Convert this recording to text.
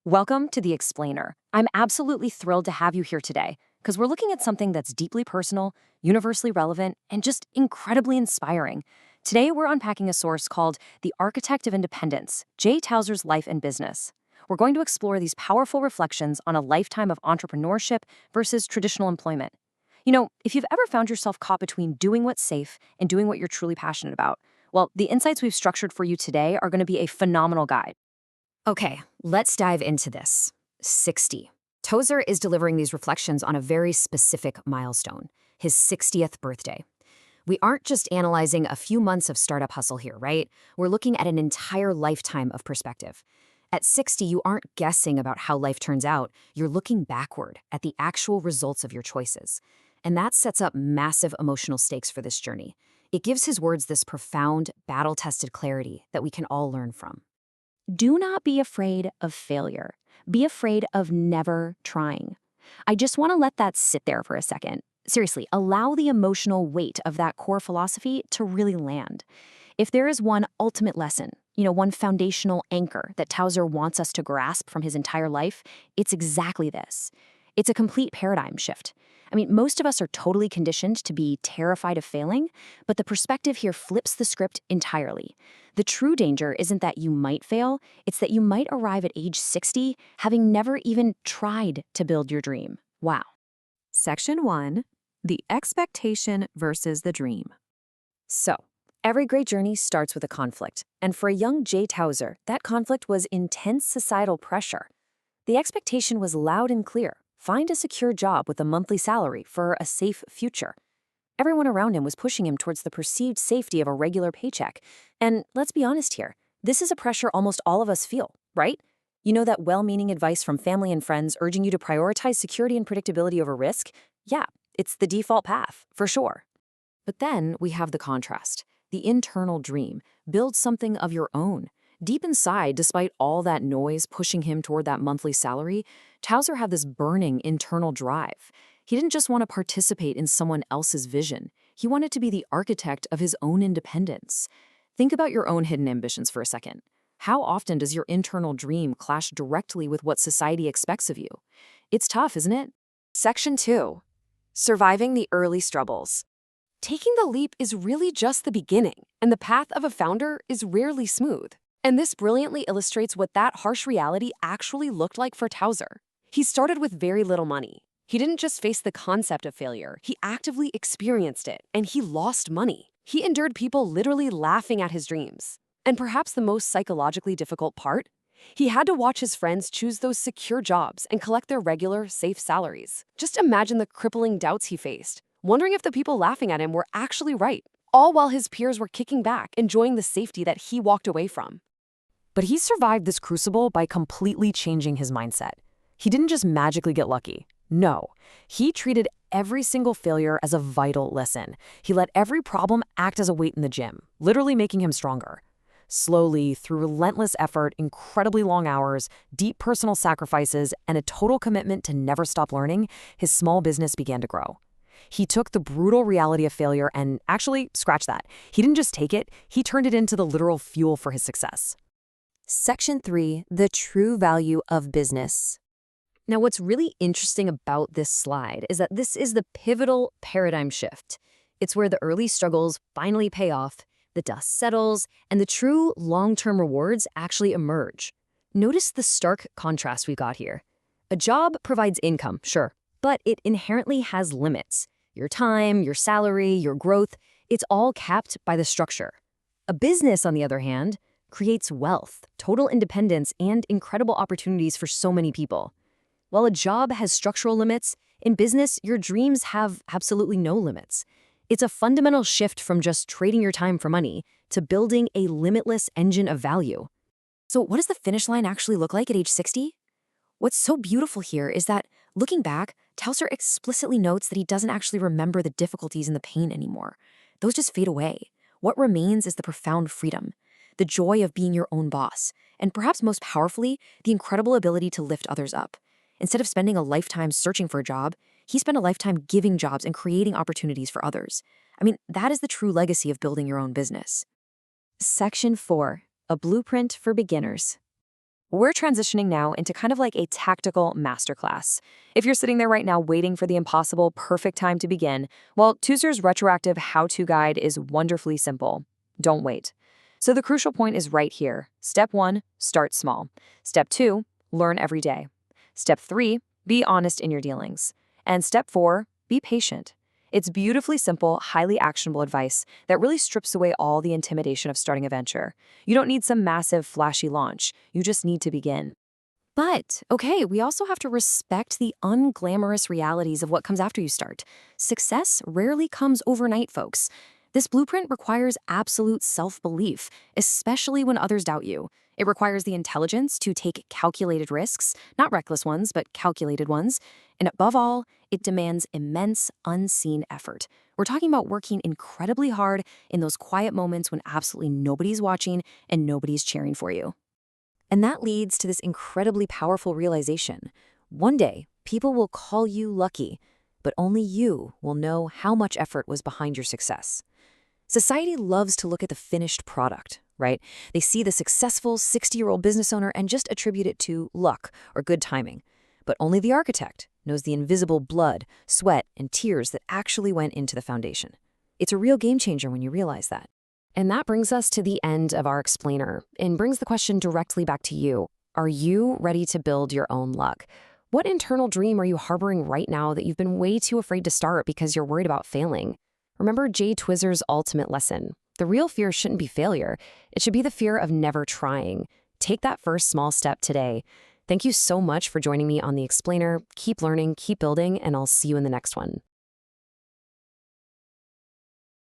Welcome to The Explainer. I'm absolutely thrilled to have you here today because we're looking at something that's deeply personal, universally relevant, and just incredibly inspiring. Today, we're unpacking a source called The Architect of Independence, Jay Towser's Life and Business. We're going to explore these powerful reflections on a lifetime of entrepreneurship versus traditional employment. You know, if you've ever found yourself caught between doing what's safe and doing what you're truly passionate about, well, the insights we've structured for you today are going to be a phenomenal guide. Okay, let's dive into this. 60. Tozer is delivering these reflections on a very specific milestone, his 60th birthday. We aren't just analyzing a few months of startup hustle here, right? We're looking at an entire lifetime of perspective. At 60, you aren't guessing about how life turns out. You're looking backward at the actual results of your choices. And that sets up massive emotional stakes for this journey. It gives his words this profound, battle-tested clarity that we can all learn from. Do not be afraid of failure. Be afraid of never trying. I just want to let that sit there for a second. Seriously, allow the emotional weight of that core philosophy to really land. If there is one ultimate lesson, one foundational anchor that Towser wants us to grasp from his entire life, it's exactly this. It's a complete paradigm shift. I mean, most of us are totally conditioned to be terrified of failing, but the perspective here flips the script entirely. The true danger isn't that you might fail, it's that you might arrive at age 60 having never even tried to build your dream. Wow. Section 1. The expectation versus the dream. So, every great journey starts with a conflict, and for a young Jay Towser, that conflict was intense societal pressure. The expectation was loud and clear. Find a secure job with a monthly salary for a safe future. Everyone around him was pushing him towards the perceived safety of a regular paycheck. And let's be honest here, this is a pressure almost all of us feel, right? You know that well-meaning advice from family and friends urging you to prioritize security and predictability over risk? Yeah, it's the default path, for sure. But then we have the contrast, the internal dream. Build something of your own. Deep inside, despite all that noise pushing him toward that monthly salary, Towser had this burning internal drive. He didn't just want to participate in someone else's vision. He wanted to be the architect of his own independence. Think about your own hidden ambitions for a second. How often does your internal dream clash directly with what society expects of you? It's tough, isn't it? Section 2. Surviving the early struggles. Taking the leap is really just the beginning, and the path of a founder is rarely smooth. And this brilliantly illustrates what that harsh reality actually looked like for Towser. He started with very little money. He didn't just face the concept of failure, he actively experienced it, and he lost money. He endured people literally laughing at his dreams. And perhaps the most psychologically difficult part? He had to watch his friends choose those secure jobs and collect their regular, safe salaries. Just imagine the crippling doubts he faced, wondering if the people laughing at him were actually right, all while his peers were kicking back, enjoying the safety that he walked away from. But he survived this crucible by completely changing his mindset. He didn't just magically get lucky. No, he treated every single failure as a vital lesson. He let every problem act as a weight in the gym, literally making him stronger. Slowly, through relentless effort, incredibly long hours, deep personal sacrifices, and a total commitment to never stop learning, his small business began to grow. He took the brutal reality of failure and actually, scratch that. He didn't just take it, he turned it into the literal fuel for his success. Section 3. The true value of business. Now, what's really interesting about this slide is that this is the pivotal paradigm shift. It's where the early struggles finally pay off, the dust settles, and the true long-term rewards actually emerge. Notice the stark contrast we got here. A job provides income, sure, but it inherently has limits. Your time, your salary, your growth, it's all capped by the structure. A business, on the other hand, creates wealth, total independence, and incredible opportunities for so many people. While a job has structural limits, in business, your dreams have absolutely no limits. It's a fundamental shift from just trading your time for money to building a limitless engine of value. So what does the finish line actually look like at age 60? What's so beautiful here is that, looking back, Towser explicitly notes that he doesn't actually remember the difficulties and the pain anymore. Those just fade away. What remains is the profound freedom, the joy of being your own boss, and perhaps most powerfully, the incredible ability to lift others up. Instead of spending a lifetime searching for a job, he spent a lifetime giving jobs and creating opportunities for others. I mean, that is the true legacy of building your own business. Section 4. A blueprint for beginners. We're transitioning now into kind of like a tactical masterclass. If you're sitting there right now waiting for the impossible perfect time to begin, well, Toozer's retroactive how-to guide is wonderfully simple. Don't wait. So the crucial point is right here. Step 1, start small. Step 2, learn every day. Step 3, be honest in your dealings. And step 4, be patient. It's beautifully simple, highly actionable advice that really strips away all the intimidation of starting a venture. You don't need some massive, flashy launch. You just need to begin. But, okay, we also have to respect the unglamorous realities of what comes after you start. Success rarely comes overnight, folks. This blueprint requires absolute self-belief, especially when others doubt you. It requires the intelligence to take calculated risks, not reckless ones, but calculated ones. And above all, it demands immense, unseen effort. We're talking about working incredibly hard in those quiet moments when absolutely nobody's watching and nobody's cheering for you. And that leads to this incredibly powerful realization. One day, people will call you lucky, but only you will know how much effort was behind your success. Society loves to look at the finished product, right? They see the successful 60-year-old business owner and just attribute it to luck or good timing. But only the architect knows the invisible blood, sweat, and tears that actually went into the foundation. It's a real game changer when you realize that. And that brings us to the end of our explainer and brings the question directly back to you. Are you ready to build your own luck? What internal dream are you harboring right now that you've been way too afraid to start because you're worried about failing? Remember Jay Twizzer's ultimate lesson. The real fear shouldn't be failure. It should be the fear of never trying. Take that first small step today. Thank you so much for joining me on The Explainer. Keep learning, keep building, and I'll see you in the next one.